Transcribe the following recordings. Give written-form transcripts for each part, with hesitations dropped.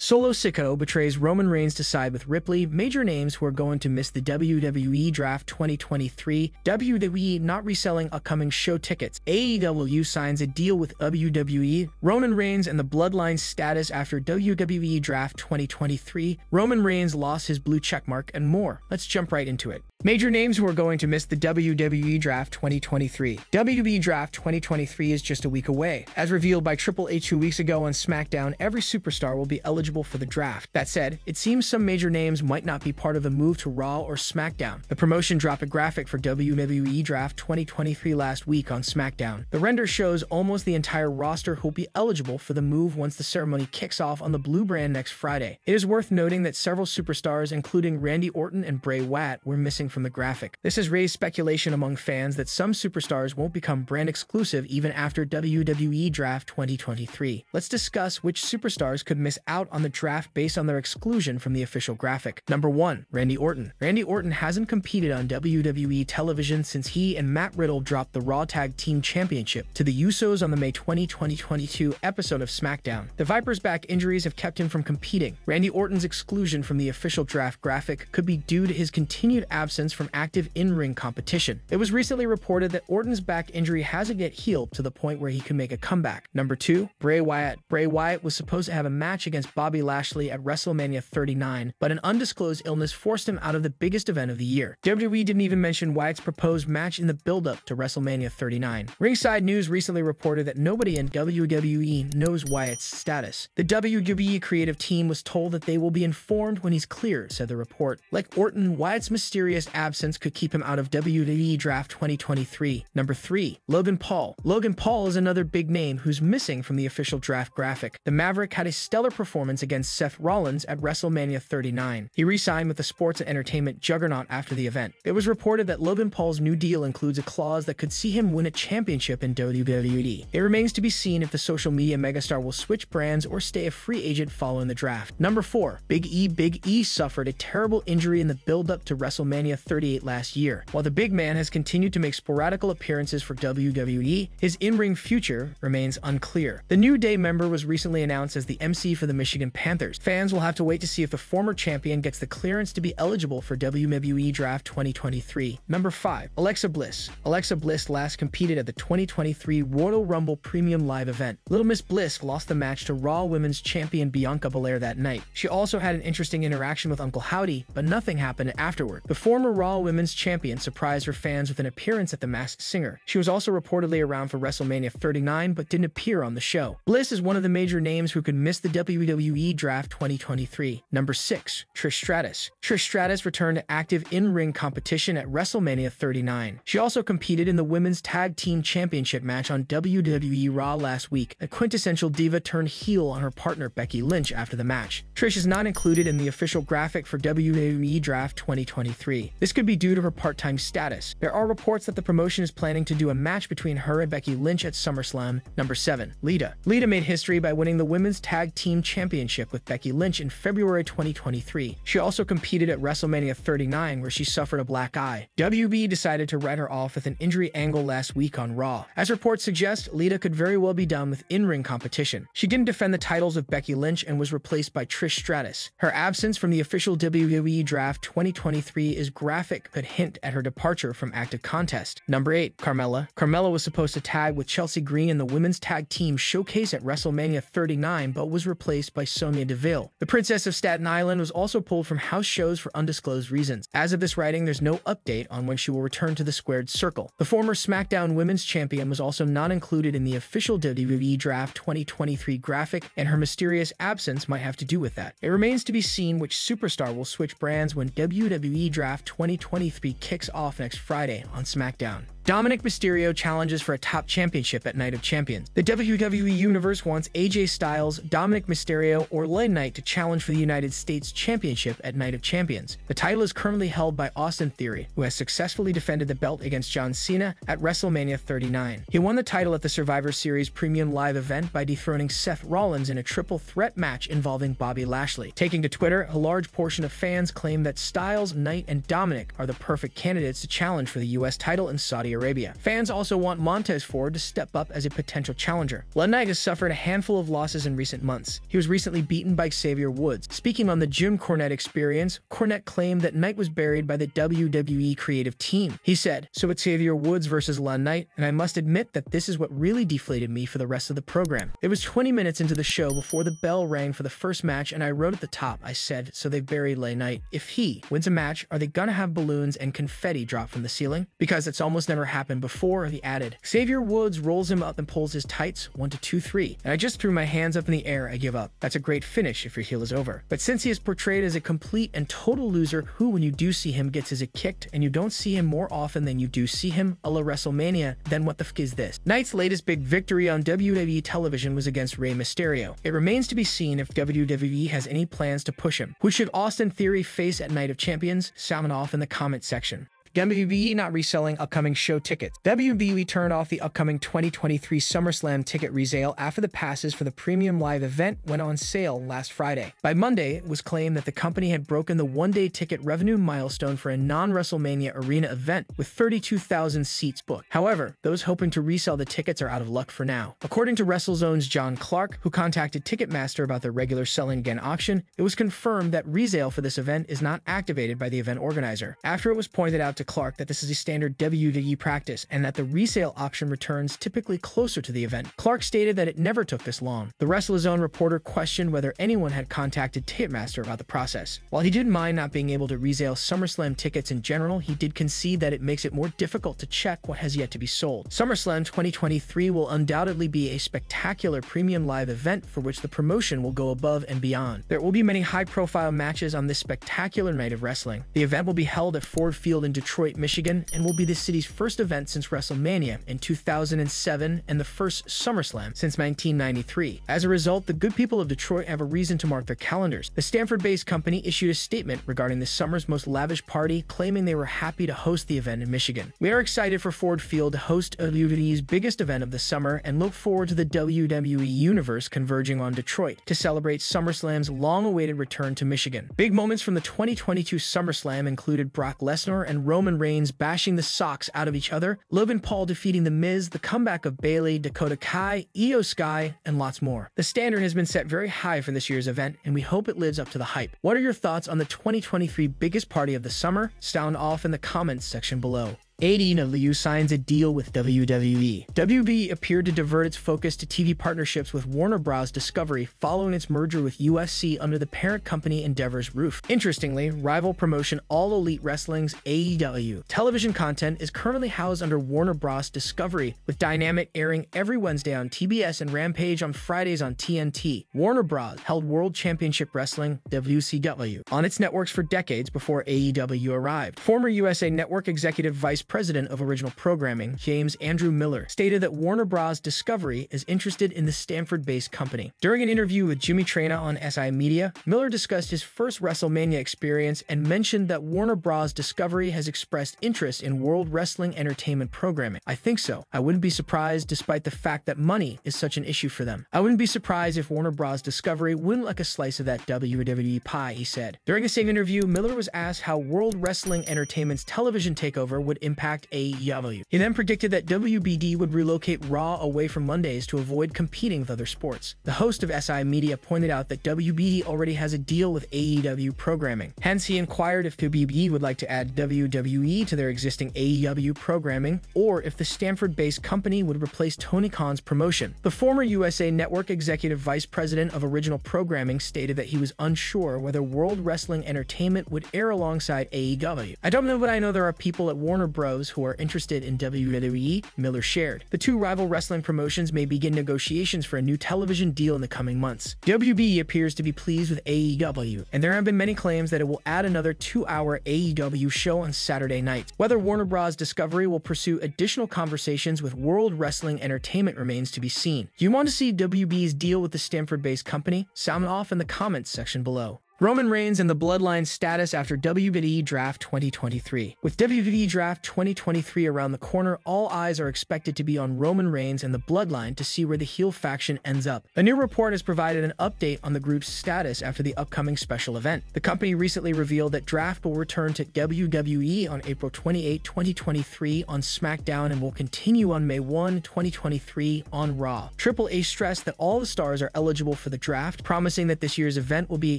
Solo Sikoa betrays Roman Reigns to side with Ripley. Major names who are going to miss the WWE Draft 2023. WWE not reselling upcoming show tickets. AEW signs a deal with WWE. Roman Reigns and the Bloodline status after WWE Draft 2023. Roman Reigns lost his blue checkmark and more. Let's jump right into it. Major names who are going to miss the WWE Draft 2023. WWE Draft 2023 is just a week away. As revealed by Triple H 2 weeks ago on SmackDown, every superstar will be eligible for the draft. That said, it seems some major names might not be part of the move to Raw or SmackDown. The promotion dropped a graphic for WWE Draft 2023 last week on SmackDown. The render shows almost the entire roster who will be eligible for the move once the ceremony kicks off on the Blue brand next Friday. It is worth noting that several superstars, including Randy Orton and Bray Wyatt, were missing from the graphic. This has raised speculation among fans that some superstars won't become brand exclusive even after WWE Draft 2023. Let's discuss which superstars could miss out on the draft based on their exclusion from the official graphic. Number 1. Randy Orton. Randy Orton hasn't competed on WWE television since he and Matt Riddle dropped the Raw Tag Team Championship to the Usos on the May 20, 2022 episode of SmackDown. The Viper's back injuries have kept him from competing. Randy Orton's exclusion from the official draft graphic could be due to his continued absence from active in-ring competition. It was recently reported that Orton's back injury hasn't yet healed to the point where he can make a comeback. Number 2. Bray Wyatt. Bray Wyatt was supposed to have a match against Bobby Lashley at WrestleMania 39, but an undisclosed illness forced him out of the biggest event of the year. WWE didn't even mention Wyatt's proposed match in the build-up to WrestleMania 39. Ringside News recently reported that nobody in WWE knows Wyatt's status. The WWE creative team was told that they will be informed when he's clear, said the report. Like Orton, Wyatt's mysterious absence could keep him out of WWE Draft 2023. Number 3. Logan Paul. Logan Paul is another big name who's missing from the official draft graphic. The Maverick had a stellar performance against Seth Rollins at WrestleMania 39. He re-signed with the sports and entertainment juggernaut after the event. It was reported that Logan Paul's new deal includes a clause that could see him win a championship in WWE. It remains to be seen if the social media megastar will switch brands or stay a free agent following the draft. Number 4. Big E. Big E suffered a terrible injury in the build-up to WrestleMania 38 last year. While the big man has continued to make sporadic appearances for WWE, his in-ring future remains unclear. The New Day member was recently announced as the MC for the Michigan Panthers. Fans will have to wait to see if the former champion gets the clearance to be eligible for WWE Draft 2023. Number 5. Alexa Bliss. Alexa Bliss last competed at the 2023 Royal Rumble Premium Live event. Little Miss Bliss lost the match to Raw Women's Champion Bianca Belair that night. She also had an interesting interaction with Uncle Howdy, but nothing happened afterward. The former Raw Women's Champion surprised her fans with an appearance at The Masked Singer. She was also reportedly around for WrestleMania 39, but didn't appear on the show. Bliss is one of the major names who could miss the WWE Draft 2023. Number 6. Trish Stratus. Trish Stratus returned to active in-ring competition at WrestleMania 39. She also competed in the Women's Tag Team Championship match on WWE Raw last week. A quintessential diva turned heel on her partner Becky Lynch after the match. Trish is not included in the official graphic for WWE Draft 2023. This could be due to her part-time status. There are reports that the promotion is planning to do a match between her and Becky Lynch at SummerSlam. Number 7. Lita. Lita made history by winning the Women's Tag Team Championship with Becky Lynch in February 2023. She also competed at WrestleMania 39 where she suffered a black eye. WB decided to write her off with an injury angle last week on Raw. As reports suggest, Lita could very well be done with in-ring competition. She didn't defend the titles with Becky Lynch and was replaced by Trish Stratus. Her absence from the official WWE Draft 2023 is graphic, could hint at her departure from active contest. Number 8. Carmela. Carmela was supposed to tag with Chelsea Green in the Women's Tag Team Showcase at WrestleMania 39, but was replaced by Sonya Deville. The Princess of Staten Island was also pulled from house shows for undisclosed reasons. As of this writing, there's no update on when she will return to the squared circle. The former SmackDown Women's Champion was also not included in the official WWE Draft 2023 graphic, and her mysterious absence might have to do with that. It remains to be seen which superstar will switch brands when WWE Draft 2023 kicks off next Friday on SmackDown. Dominic Mysterio challenges for a top championship at Night of Champions. The WWE Universe wants AJ Styles, Dominic Mysterio, or LA Knight to challenge for the United States Championship at Night of Champions. The title is currently held by Austin Theory, who has successfully defended the belt against John Cena at WrestleMania 39. He won the title at the Survivor Series Premium Live event by dethroning Seth Rollins in a triple threat match involving Bobby Lashley. Taking to Twitter, a large portion of fans claim that Styles, Knight, and Dominic are the perfect candidates to challenge for the US title in Saudi Saudi Arabia. Fans also want Montez Ford to step up as a potential challenger. Knight has suffered a handful of losses in recent months. He was recently beaten by Xavier Woods. Speaking on the Jim Cornette Experience, Cornette claimed that Knight was buried by the WWE creative team. He said, "So it's Xavier Woods versus Knight, and I must admit that this is what really deflated me for the rest of the program. It was 20 minutes into the show before the bell rang for the first match, and I wrote at the top, I said, so they've buried Knight. If he wins a match, are they gonna have balloons and confetti drop from the ceiling? Because it's almost never happened before," he added. Xavier Woods rolls him up and pulls his tights, 1 2 3, and I just threw my hands up in the air, I give up. That's a great finish if your heel is over. But since he is portrayed as a complete and total loser who, when you do see him, gets his kicked, and you don't see him more often than you do see him a la WrestleMania, then what the f is this? Knight's latest big victory on WWE television was against Rey Mysterio. It remains to be seen if WWE has any plans to push him. Who should Austin Theory face at Night of Champions? Sound off in the comment section. WWE not reselling upcoming show tickets. WWE turned off the upcoming 2023 SummerSlam ticket resale after the passes for the premium live event went on sale last Friday. By Monday, it was claimed that the company had broken the one-day ticket revenue milestone for a non-WrestleMania arena event with 32,000 seats booked. However, those hoping to resell the tickets are out of luck for now. According to WrestleZone's John Clark, who contacted Ticketmaster about the regular Selling Again auction, it was confirmed that resale for this event is not activated by the event organizer. After it was pointed out to Clark that this is a standard WWE practice and that the resale option returns typically closer to the event, Clark stated that it never took this long. The WrestleZone reporter questioned whether anyone had contacted Ticketmaster about the process. While he didn't mind not being able to resale SummerSlam tickets in general, he did concede that it makes it more difficult to check what has yet to be sold. SummerSlam 2023 will undoubtedly be a spectacular premium live event for which the promotion will go above and beyond. There will be many high-profile matches on this spectacular night of wrestling. The event will be held at Ford Field in Detroit, Michigan, and will be the city's first event since WrestleMania in 2007 and the first SummerSlam since 1993. As a result, the good people of Detroit have a reason to mark their calendars. The Stanford-based company issued a statement regarding the summer's most lavish party, claiming they were happy to host the event in Michigan. "We are excited for Ford Field to host WWE's biggest event of the summer and look forward to the WWE Universe converging on Detroit to celebrate SummerSlam's long-awaited return to Michigan." Big moments from the 2022 SummerSlam included Brock Lesnar and Roman Reigns bashing the socks out of each other, Logan Paul defeating The Miz, the comeback of Bayley, Dakota Kai, Io Sky, and lots more. The standard has been set very high for this year's event, and we hope it lives up to the hype. What are your thoughts on the 2023 biggest party of the summer? Sound off in the comments section below. AEW signs a deal with WWE. WB appeared to divert its focus to TV partnerships with Warner Bros. Discovery following its merger with UFC under the parent company Endeavor's roof. Interestingly, rival promotion All Elite Wrestling's AEW television content is currently housed under Warner Bros. Discovery, with Dynamic airing every Wednesday on TBS and Rampage on Fridays on TNT. Warner Bros. Held World Championship Wrestling (WCW) on its networks for decades before AEW arrived. Former USA Network Executive Vice President of Original Programming, James Andrew Miller, stated that Warner Bros. Discovery is interested in the Stanford-based company. During an interview with Jimmy Traina on SI Media, Miller discussed his first WrestleMania experience and mentioned that Warner Bros. Discovery has expressed interest in World Wrestling Entertainment programming. "I think so. I wouldn't be surprised despite the fact that money is such an issue for them. I wouldn't be surprised if Warner Bros. Discovery wouldn't like a slice of that WWE pie," he said. During the same interview, Miller was asked how World Wrestling Entertainment's television takeover would impact AEW. He then predicted that WBD would relocate Raw away from Mondays to avoid competing with other sports. The host of SI Media pointed out that WBD already has a deal with AEW programming. Hence, he inquired if WBD would like to add WWE to their existing AEW programming, or if the Stanford-based company would replace Tony Khan's promotion. The former USA Network Executive Vice President of Original Programming stated that he was unsure whether World Wrestling Entertainment would air alongside AEW. "I don't know, but I know there are people at Warner Bros. Who are interested in WWE," Miller shared. The two rival wrestling promotions may begin negotiations for a new television deal in the coming months. WB appears to be pleased with AEW, and there have been many claims that it will add another 2-hour AEW show on Saturday nights. Whether Warner Bros. Discovery will pursue additional conversations with World Wrestling Entertainment remains to be seen. Do you want to see WB's deal with the Stanford-based company? Sound off in the comments section below. Roman Reigns and the Bloodline status after WWE Draft 2023. With WWE Draft 2023 around the corner, all eyes are expected to be on Roman Reigns and the Bloodline to see where the heel faction ends up. A new report has provided an update on the group's status after the upcoming special event. The company recently revealed that Draft will return to WWE on April 28, 2023 on SmackDown and will continue on May 1, 2023 on Raw. Triple H stressed that all the stars are eligible for the draft, promising that this year's event will be a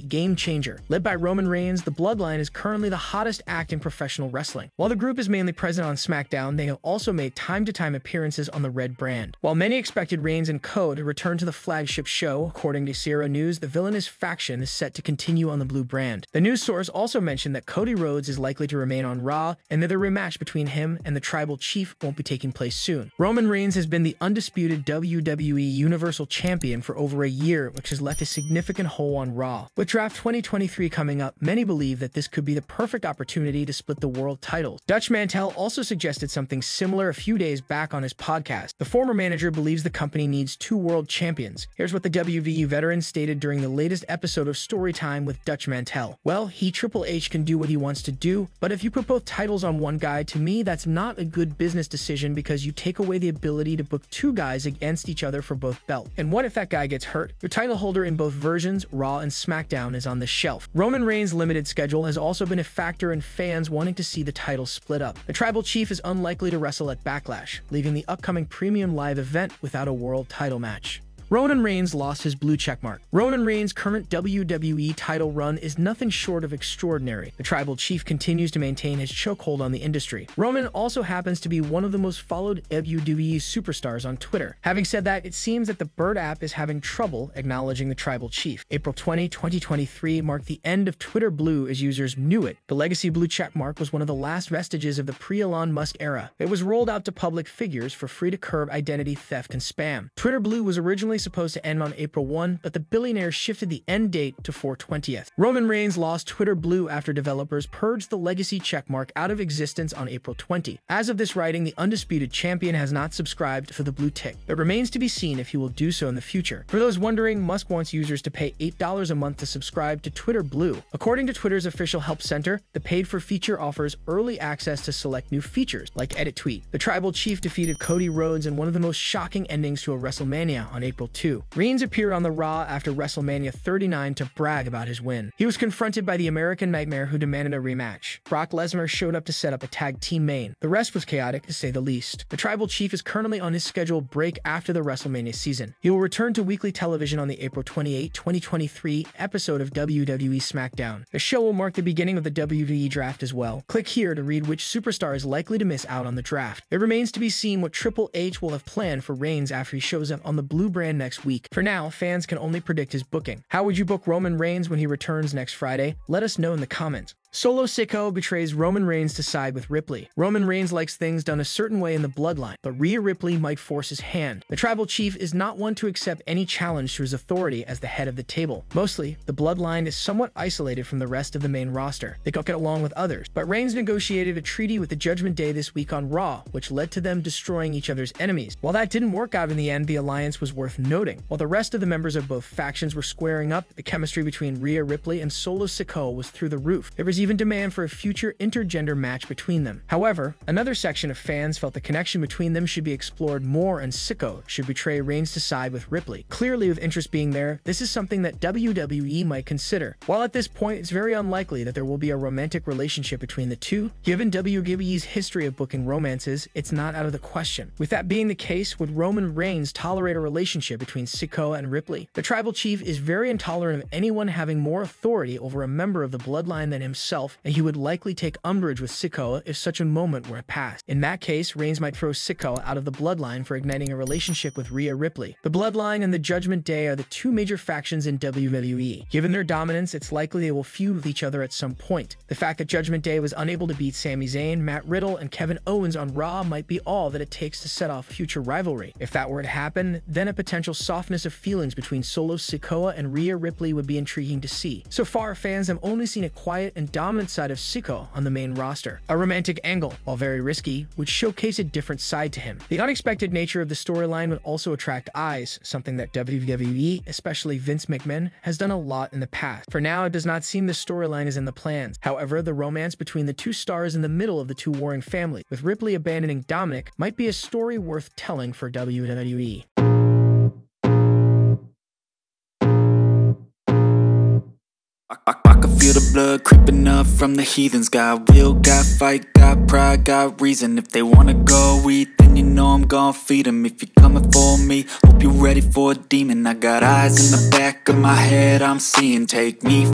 game changer. Led by Roman Reigns, the Bloodline is currently the hottest act in professional wrestling. While the group is mainly present on SmackDown, they have also made time-to-time appearances on the Red brand. While many expected Reigns and Co. to return to the flagship show, according to Sierra News, the villainous faction is set to continue on the blue brand. The news source also mentioned that Cody Rhodes is likely to remain on Raw, and that the rematch between him and the Tribal Chief won't be taking place soon. Roman Reigns has been the undisputed WWE Universal Champion for over a year, which has left a significant hole on Raw. With Draft 2023 coming up, many believe that this could be the perfect opportunity to split the world titles. Dutch Mantel also suggested something similar a few days back on his podcast. The former manager believes the company needs two world champions. Here's what the WWE veteran stated during the latest episode of Storytime with Dutch Mantel. Well, Triple H can do what he wants to do, but if you put both titles on one guy, to me, that's not a good business decision because you take away the ability to book two guys against each other for both belts. And what if that guy gets hurt? Your title holder in both versions, Raw and SmackDown, is on the shelf. Roman Reigns' limited schedule has also been a factor in fans wanting to see the titles split up. The Tribal Chief is unlikely to wrestle at Backlash, leaving the upcoming premium live event without a world title match. Roman Reigns lost his blue checkmark. Roman Reigns' current WWE title run is nothing short of extraordinary. The Tribal Chief continues to maintain his chokehold on the industry. Roman also happens to be one of the most followed WWE superstars on Twitter. Having said that, it seems that the Bird app is having trouble acknowledging the Tribal Chief. April 20, 2023 marked the end of Twitter Blue as users knew it. The legacy blue checkmark was one of the last vestiges of the pre-Elon Musk era. It was rolled out to public figures for free to curb identity theft and spam. Twitter Blue was originally supposed to end on April 1, but the billionaire shifted the end date to 4/20. Roman Reigns lost Twitter Blue after developers purged the legacy checkmark out of existence on April 20. As of this writing, the undisputed champion has not subscribed for the blue tick. It remains to be seen if he will do so in the future. For those wondering, Musk wants users to pay $8 a month to subscribe to Twitter Blue. According to Twitter's official help center, the paid-for feature offers early access to select new features, like Edit Tweet. The Tribal Chief defeated Cody Rhodes in one of the most shocking endings to a WrestleMania on April 2. Reigns appeared on the Raw after WrestleMania 39 to brag about his win. He was confronted by the American Nightmare, who demanded a rematch. Brock Lesnar showed up to set up a tag team main. The rest was chaotic, to say the least. The Tribal Chief is currently on his scheduled break after the WrestleMania season. He will return to weekly television on the April 28, 2023 episode of WWE SmackDown. The show will mark the beginning of the WWE draft as well. Click here to read which superstar is likely to miss out on the draft. It remains to be seen what Triple H will have planned for Reigns after he shows up on the blue brand next week. For now, fans can only predict his booking. How would you book Roman Reigns when he returns next Friday? Let us know in the comments. Solo Sikoa betrays Roman Reigns to side with Ripley. Roman Reigns likes things done a certain way in the Bloodline, but Rhea Ripley might force his hand. The Tribal Chief is not one to accept any challenge to his authority as the head of the table. Mostly, the Bloodline is somewhat isolated from the rest of the main roster. They don't get along with others, but Reigns negotiated a treaty with the Judgment Day this week on Raw, which led to them destroying each other's enemies. While that didn't work out in the end, the alliance was worth noting. While the rest of the members of both factions were squaring up, the chemistry between Rhea Ripley and Solo Sikoa was through the roof. There was even demand for a future intergender match between them. However, another section of fans felt the connection between them should be explored more, and Sikoa should betray Reigns to side with Ripley. Clearly, with interest being there, this is something that WWE might consider. While at this point, it's very unlikely that there will be a romantic relationship between the two, given WWE's history of booking romances, it's not out of the question. With that being the case, would Roman Reigns tolerate a relationship between Sikoa and Ripley? The Tribal Chief is very intolerant of anyone having more authority over a member of the Bloodline than himself, and he would likely take umbrage with Sikoa if such a moment were to pass. In that case, Reigns might throw Sikoa out of the Bloodline for igniting a relationship with Rhea Ripley. The Bloodline and the Judgment Day are the two major factions in WWE. Given their dominance, it's likely they will feud with each other at some point. The fact that Judgment Day was unable to beat Sami Zayn, Matt Riddle, and Kevin Owens on Raw might be all that it takes to set off future rivalry. If that were to happen, then a potential softness of feelings between Solo Sikoa and Rhea Ripley would be intriguing to see. So far, fans have only seen a quiet and dominant side of Sikoa on the main roster. A romantic angle, while very risky, would showcase a different side to him. The unexpected nature of the storyline would also attract eyes, something that WWE, especially Vince McMahon, has done a lot in the past. For now, it does not seem the storyline is in the plans. However, the romance between the two stars in the middle of the two warring families, with Ripley abandoning Dominic, might be a story worth telling for WWE. I can feel the blood creeping up from the heathens. Got will, got fight, got pride, got reason. If they wanna go eat, then you know I'm gon' feed them. If you're coming for me, hope you're ready for a demon. I got eyes in the back of my head, I'm seeing. Take me